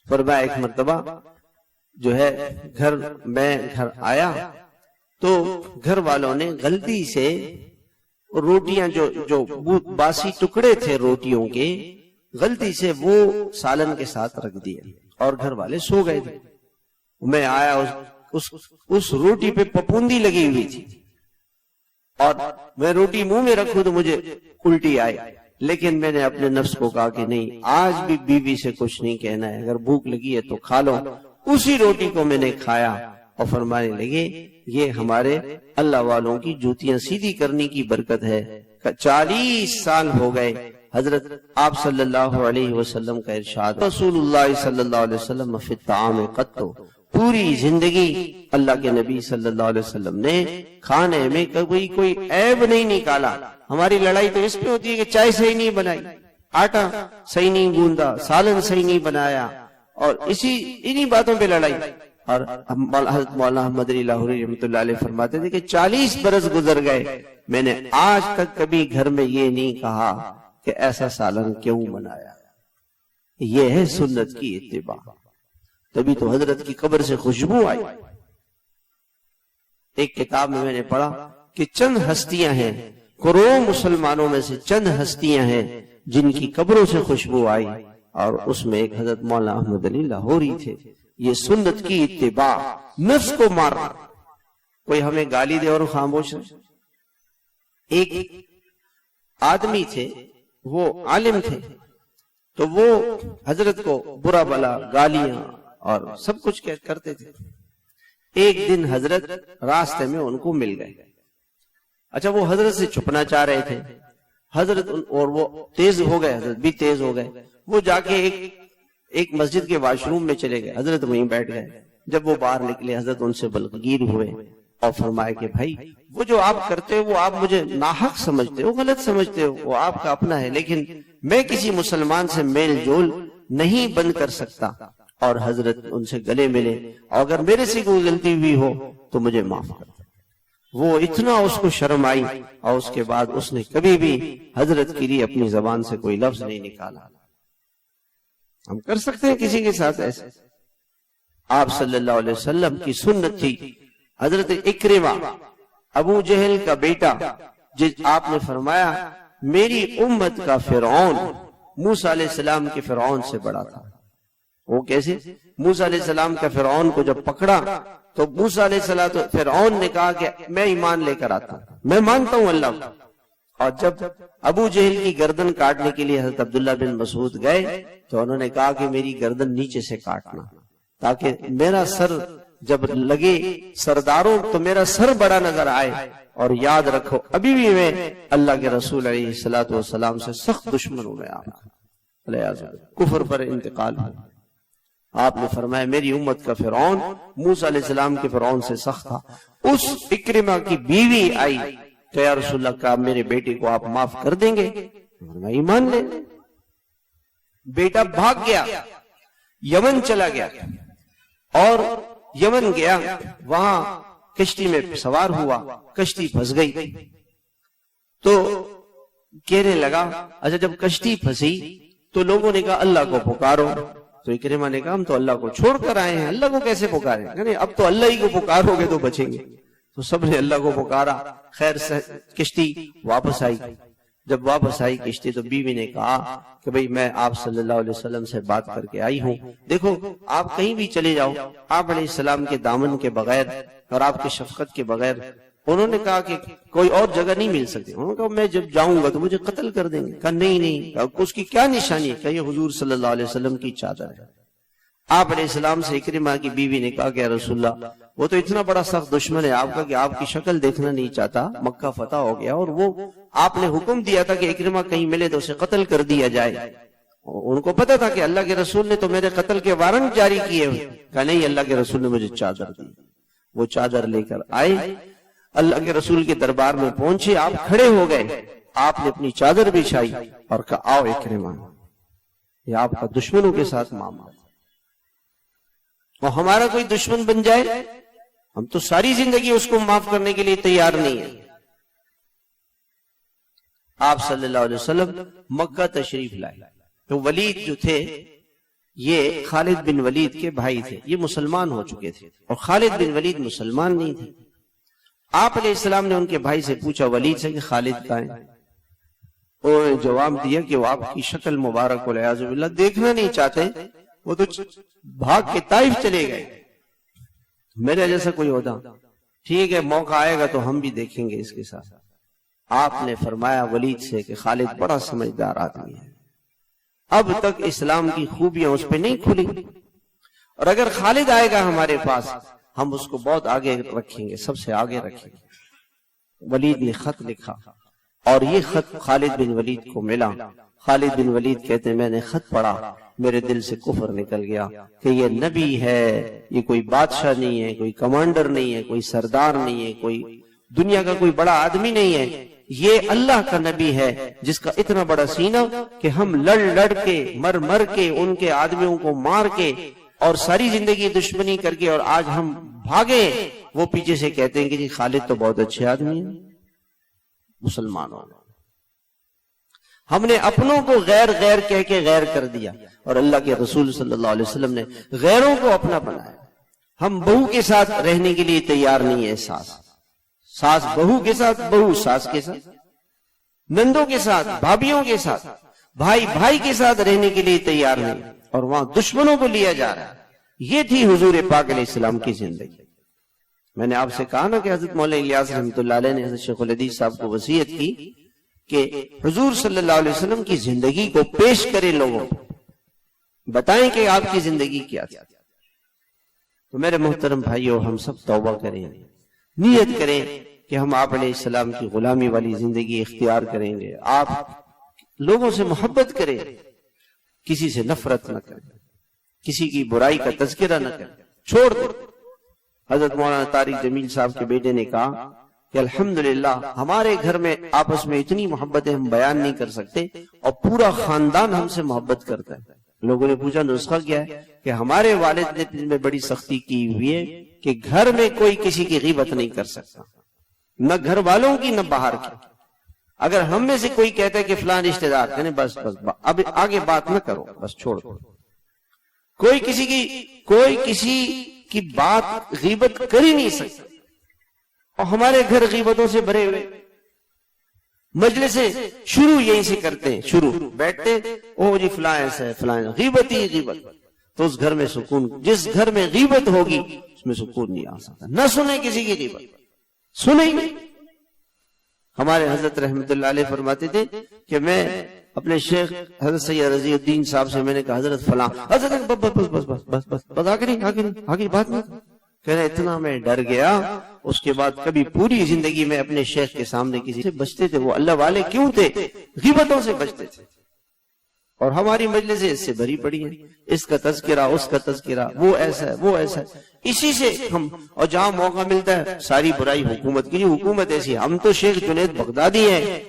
فرمایا ایک مرتبہ جو ہے گھر آیا تو گھر والوں نے غلطی سے روٹیاں جو باسی ٹکڑے تھے روٹیوں کے، غلطی سے وہ سالن کے ساتھ رکھ دیے اور گھر والے سو گئے تھے. میں آیا، اس روٹی پہ پپوندی لگی ہوئی تھی اور میں روٹی منہ میں رکھوں تو مجھے الٹی آئی. لیکن میں نے اپنے نفس کو کہا کہ نہیں، آج بھی بیوی سے کچھ نہیں کہنا ہے، اگر بھوک لگی ہے تو کھا لو. اسی روٹی کو میں نے کھایا اور فرمانے لگے یہ ہمارے اللہ والوں کی جوتیاں سیدھی کرنے کی برکت ہے. 40 سال ہو گئے حضرت آپ صلی اللہ علیہ وسلم کا ارشاد، رسول اللہ صلی اللہ علیہ وسلم فی الطعام قط پوری زندگی اللہ کے نبی صلی اللہ علیہ وسلم نے کھانے میں کبھی کوئی عیب نہیں نکالا. ہماری لڑائی تو اس پہ ہوتی ہے کہ چائے صحیح نہیں بنائی، آٹا صحیح نہیں گوندا، سالن صحیح نہیں بنایا، اور انہی باتوں پہ لڑائی. اور حضرت مولانا احمد علی لاہوری رحمۃ اللہ علیہ فرماتے تھے کہ 40 برس گزر گئے، میں نے آج تک کبھی گھر میں یہ نہیں کہا کہ ایسا سالن کیوں بنایا. یہ ہے سنت کی اتباع. تبھی تو حضرت کی قبر سے خوشبو آئی. ایک کتاب میں نے پڑھا کہ چند ہستیاں ہیں، کروڑوں مسلمانوں میں سے چند ہستیاں ہیں جن کی قبروں سے خوشبو آئی، اور اس میں ایک حضرت مولانا احمد علی لاہوری تھے. یہ سنت کی اتباع، نفس کو مارنا. کوئی ہمیں گالی دے اور خاموش رہے. ایک آدمی تھے، وہ عالم تھے، تو وہ حضرت کو برا بلا گالیاں اور سب کچھ کرتے تھے. ایک دن حضرت راستے میں ان کو مل گئے. اچھا، وہ حضرت سے چھپنا چاہ رہے تھے. حضرت اور وہ تیز ہو گئے، حضرت بھی تیز ہو گئے. وہ جا کے ایک مسجد کے واش روم میں چلے گئے. حضرت وہیں بیٹھ گئے. جب وہ باہر نکلے، حضرت ان سے بلغگیر ہوئے اور فرمائے کہ بھائی، وہ جو آپ کرتے ہو وہ آپ مجھے ناحق سمجھتے ہو، غلط سمجھتے ہو، وہ آپ کا اپنا ہے، لیکن میں کسی مسلمان سے میل جول نہیں بند کر سکتا. اور حضرت ان سے گلے ملے، اور اگر میرے سے کوئی غلطی ہوئی ہو تو مجھے معاف کر. وہ اتنا اس کو شرم آئی، اور اس کے بعد اس نے کبھی بھی حضرت کے لیے اپنی زبان سے کوئی لفظ نہیں نکالا. ہم کر سکتے ہیں کسی کے ساتھ ایسے؟ آپ صلی اللہ علیہ وسلم کی سنت تھی. حضرت اکرمہ ابو جہل کا بیٹا، جس آپ نے فرمایا میری امت کا فرعون موسیٰ علیہ السلام کے فرعون سے بڑا تھا. وہ کیسے؟ موسیٰ علیہ السلام کا فرعون کو جب پکڑا تو موسیٰ علیہ السلام فرعون نے کہا کہ میں ایمان لے کر آتا ہوں، میں مانتا ہوں اللہ کو. اور جب ابو جہل کی گردن کاٹنے کے لیے حضرت عبداللہ بن مسعود گئے تو انہوں نے کہا کہ میری گردن نیچے سے کاٹنا، تاکہ میرا سر جب لگے سرداروں تو میرا سر بڑا نظر آئے. اور یاد رکھو ابھی بھی میں اللہ کے رسول علیہ الصلوۃ والسلام سے سخت دشمن ہوں. میں آپ کفر پر انتقال ہوں. آپ نے فرمایا میری امت کا فرعون موسیٰ علیہ السلام کے فرعون سے سخت تھا. اس اکرمہ کی بیوی آئی کہ یا رسول اللہ کا میرے بیٹے کو آپ معاف کر دیں گے؟ میں ایمان لے. بیٹا بھاگ گیا، یمن چلا گیا، اور یمن گیا، وہاں کشتی میں سوار ہوا، کشتی پھنس گئی. تو کہنے لگا، اچھا جب کشتی پھنسی تو لوگوں نے کہا اللہ کو پکارو. تو اکرمہ نے کہا ہم تو اللہ کو چھوڑ کر آئے ہیں، اللہ کو کیسے پکاریں؟ یعنی اب تو اللہ ہی کو پکارو گے تو بچیں گے. تو سب نے اللہ کو پکارا. خیر کشتی واپس آئی. جب واپس آئی کشتی تو بیوی نے کہا کہ بھئی میں آپ صلی اللہ علیہ وسلم سے بات کر کے آئی ہوں، دیکھو آپ کہیں بھی چلے جاؤ، آپ علیہ السلام کے دامن کے بغیر اور آپ کی شفقت کے بغیر. انہوں نے کہا کہ کوئی اور جگہ نہیں مل سکتی. انہوں نے کہا میں جب جاؤں گا تو مجھے قتل کر دیں گے. کہا نہیں. اس کی کیا نشانی ہے؟ کہ یہ حضور صلی اللہ علیہ وسلم کی چادر ہے. آپ علیہ السلام سے اکرمہ کی بیوی نے کہا کہ یا رسول اللہ وہ تو اتنا بڑا سخت دشمن ہے آپ کا کہ آپ کی شکل دیکھنا نہیں چاہتا. مکہ فتح ہو گیا اور وہ آپ نے حکم دیا تھا کہ اکرمہ کہیں ملے تو اسے قتل کر دیا جائے. ان کو پتا تھا کہ اللہ کے رسول نے تو میرے قتل کے وارنٹ جاری کیے ہوئے. کہا نہیں، اللہ کے رسول نے مجھے چادر دی. وہ چادر لے کر آئے، اللہ کے رسول کے دربار میں پہنچے، آپ کھڑے ہو گئے، آپ نے اپنی چادر بچھائی اور کہا آؤ اکرمہ، یہ آپ کا دشمنوں کے ساتھ معاملہ. اور ہمارا کوئی دشمن بن جائے ہم تو ساری زندگی اس کو معاف کرنے کے لیے تیار نہیں ہیں. آپ صلی اللہ علیہ وسلم مکہ تشریف لائے تو ولید جو تھے یہ خالد بن ولید کے بھائی تھے، یہ مسلمان ہو چکے تھے، اور خالد بن ولید مسلمان نہیں تھے. آپ علیہ السلام نے ان کے بھائی سے پوچھا ولید سے کہ خالد کہاں ہے؟ انہوں نے جواب دیا کہ وہ آپ کی شکل مبارک والعیاذ باللہ دیکھنا نہیں چاہتے، وہ تو بھاگ کے طائف چلے گئے. میرے جیسا کوئی ہوتا ٹھیک ہے، موقع آئے گا تو ہم بھی دیکھیں گے اس کے ساتھ. آپ نے فرمایا ولید سے کہ خالد بڑا سمجھدار آدمی ہے، اب تک اسلام کی خوبیاں اس پہ نہیں کھلی، اور اگر خالد آئے گا ہمارے پاس ہم اس کو بہت آگے رکھیں گے، سب سے آگے رکھیں گے. ولید نے خط لکھا اور یہ خط خالد بن ولید کو ملا. خالد بن ولید کہتے ہیں میں نے خط پڑھا، میرے دل سے کفر نکل گیا کہ یہ نبی ہے، یہ کوئی بادشاہ نہیں ہے، کوئی کمانڈر نہیں ہے، کوئی سردار نہیں ہے، کوئی دنیا کا کوئی بڑا آدمی نہیں ہے، یہ اللہ کا نبی ہے جس کا اتنا بڑا سینہ کہ ہم لڑ لڑ کے مر کے ان کے آدمیوں کو مار کے اور ساری زندگی دشمنی کر کے اور آج ہم بھاگے، وہ پیچھے سے کہتے ہیں کہ جی خالد تو بہت اچھے آدمی ہیں۔ مسلمانوں ہم نے اپنوں کو غیر غیر کہہ کے غیر کر دیا، اور اللہ کے رسول صلی اللہ علیہ وسلم نے غیروں کو اپنا بنایا۔ ہم بہو کے ساتھ رہنے کے لیے تیار نہیں ہے، ساس بہو کے ساتھ، بہو ساس کے ساتھ، نندوں کے ساتھ، بھابھیوں کے ساتھ، بھائی بھائی کے ساتھ رہنے کے لیے تیار نہیں، اور وہاں دشمنوں کو لیا جا رہا ہے۔ یہ تھی حضور پاک علیہ السلام کی زندگی۔ میں نے آپ سے کہا نا کہ حضرت مولانا الیاس رحمۃ اللہ علیہ نے حضرت شیخ الحدیث صاحب کو وصیت کی کہ حضور صلی اللہ علیہ وسلم کی زندگی کو پیش کریں، لوگوں کو بتائیں کہ آپ کی زندگی کیا تھی۔ تو میرے محترم بھائیو، ہم سب توبہ کریں، نیت کریں کہ ہم آپ علیہ السلام کی غلامی والی زندگی اختیار کریں گے۔ آپ لوگوں سے محبت کریں، کسی سے نفرت نہ کریں، کسی کی برائی کا تذکرہ نہ کریں، چھوڑ دیں۔ حضرت مولانا طارق جمیل صاحب کے بیٹے نے کہا کہ الحمدللہ ہمارے گھر میں آپس میں اتنی محبتیں ہم بیان نہیں کر سکتے، اور پورا خاندان ہم سے محبت کرتا ہے۔ لوگوں نے پوچھا نسخہ کیا ہے؟ کہ ہمارے والد نے دل میں بڑی سختی کی ہوئی ہے کہ گھر میں کوئی کسی کی غیبت نہیں کر سکتا، نہ گھر والوں کی نہ باہر کی۔ اگر ہم میں سے کوئی کہتا ہے کہ فلاں رشتہ دار، کہنے بس اب آگے بات نہ کرو، بس چھوڑ دو۔ کوئی کسی کی بات غیبت کر ہی نہیں سکتا، اور ہمارے گھر غیبتوں سے بھرے ہوئے، مجلسیں شروع یہیں سے کرتے ہیں، شروع بیٹھتے او جی فلاں ایسا ہے، فلاں غیبت ہی غیبت۔ تو اس گھر میں سکون، جس گھر میں غیبت ہوگی اس میں سکون نہیں آ سکتا۔ نہ سنیں کسی کی غیبت، سنیں نہیں۔ ہمارے حضرت رحمت اللہ علیہ فرماتے تھے کہ میں اپنے شیخ حضرت سید رضی الدین صاحب سے میں نے کہا حضرت فلاں، حضرت بس بس بس بس بس بس بس آگے بات نہیں۔ کہہ رہے اتنا میں ڈر گیا، اس کے بعد کبھی پوری زندگی میں اپنے شیخ کے سامنے کسی سے بچتے تھے۔ وہ اللہ والے کیوں تھے؟ غیبتوں سے بچتے تھے۔ اور ہماری مجلسیں اس سے بھری پڑی ہیں، اس کا تذکرہ، اس کا تذکرہ، وہ ایسا ہے، وہ ایسا ہے، اسی سے ہم، اور جہاں موقع ملتا ہے ساری برائی حکومت کی۔ حکومت ایسی، ہم تو شیخ جنید بغدادی ہیں،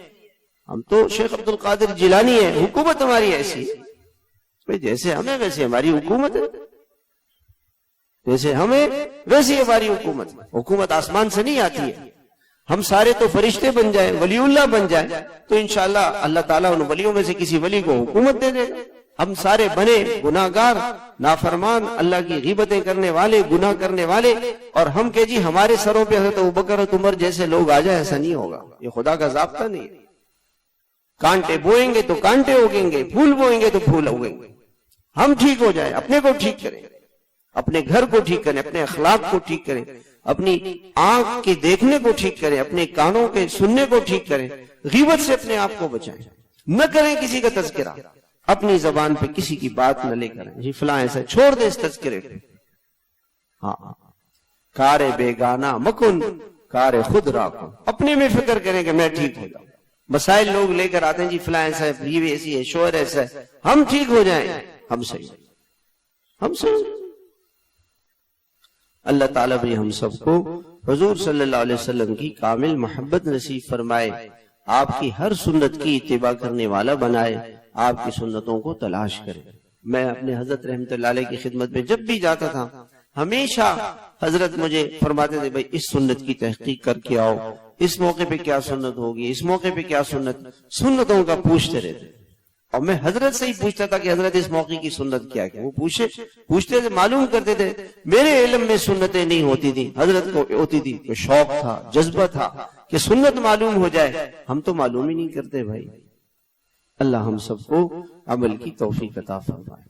ہم تو شیخ عبد القادر جیلانی ہیں، حکومت ہماری ایسی ہے، جیسے ہمیں ویسے ہماری حکومت ہے، جیسے ہمیں ویسی ہماری حکومت۔ حکومت آسمان سے نہیں آتی ہے۔ ہم سارے تو فرشتے بن جائیں، ولی اللہ بن جائیں، تو انشاءاللہ اللہ تعالیٰ ان ولیوں میں سے کسی ولی کو حکومت دے دے گا۔ ہم سارے بنے گناہگار، نافرمان، اللہ کی غیبتیں کرنے والے، گناہ کرنے والے، اور ہم کہ جی ہمارے سروں پہ حضرت ابوبکر اور عمر جیسے لوگ آ جائیں، ایسا نہیں ہوگا۔ یہ خدا کا ضابطہ نہیں ہے۔ کانٹے بوئیں گے تو کانٹے اگیں گے، پھول بوئیں گے تو پھول اگیں گے۔ ہم ٹھیک ہو جائیں، اپنے کو ٹھیک کریں، اپنے گھر کو ٹھیک کریں، اپنے اخلاق کو ٹھیک کریں، اپنی آنکھ کے دیکھنے کو ٹھیک کریں، اپنے کانوں کے سننے کو ٹھیک کریں، غیبت سے اپنے آپ کو بچائیں، نہ کریں کسی کا تذکرہ، اپنی زبان پہ کسی کی بات نہ لے کریں جی فلاں ایسا، چھوڑ دے اس تذکرے کو۔ ہاں، کار بیگانہ مکن کار خود راکن، اپنے میں فکر کریں کہ میں ٹھیک ہو جاؤں۔ مسائل لوگ لے کر آتے ہیں جی فلاں ایسا ہے، یہ ایسی ہے، شوہر ایسا ہے، ہم ٹھیک ہو جائیں، ہم صحیح، ہم صحیح۔ اللہ تعالیٰ بھی ہم سب کو حضور صلی اللہ علیہ وسلم کی کامل محبت نصیب فرمائے، آپ کی ہر سنت کی اتباع کرنے والا بنائے، آپ کی سنتوں کو تلاش کرے۔ میں اپنے حضرت رحمت اللہ علیہ کی خدمت میں جب بھی جاتا تھا، ہمیشہ حضرت مجھے فرماتے تھے بھائی اس سنت کی تحقیق کر کے آؤ، اس موقع پہ کیا سنت ہوگی، اس موقع پہ کیا سنتوں کا پوچھتے رہتے۔ اور میں حضرت سے ہی پوچھتا تھا کہ حضرت اس موقع کی سنت کیا ہے، وہ پوچھتے تھے، معلوم کرتے تھے۔ میرے علم میں سنتیں نہیں ہوتی تھی، حضرت کو ہوتی تھی، کہ شوق تھا، جذبہ تھا کہ سنت معلوم ہو جائے۔ ہم تو معلوم ہی نہیں کرتے بھائی۔ اللہ ہم سب کو عمل کی توفیق عطا فرمائے۔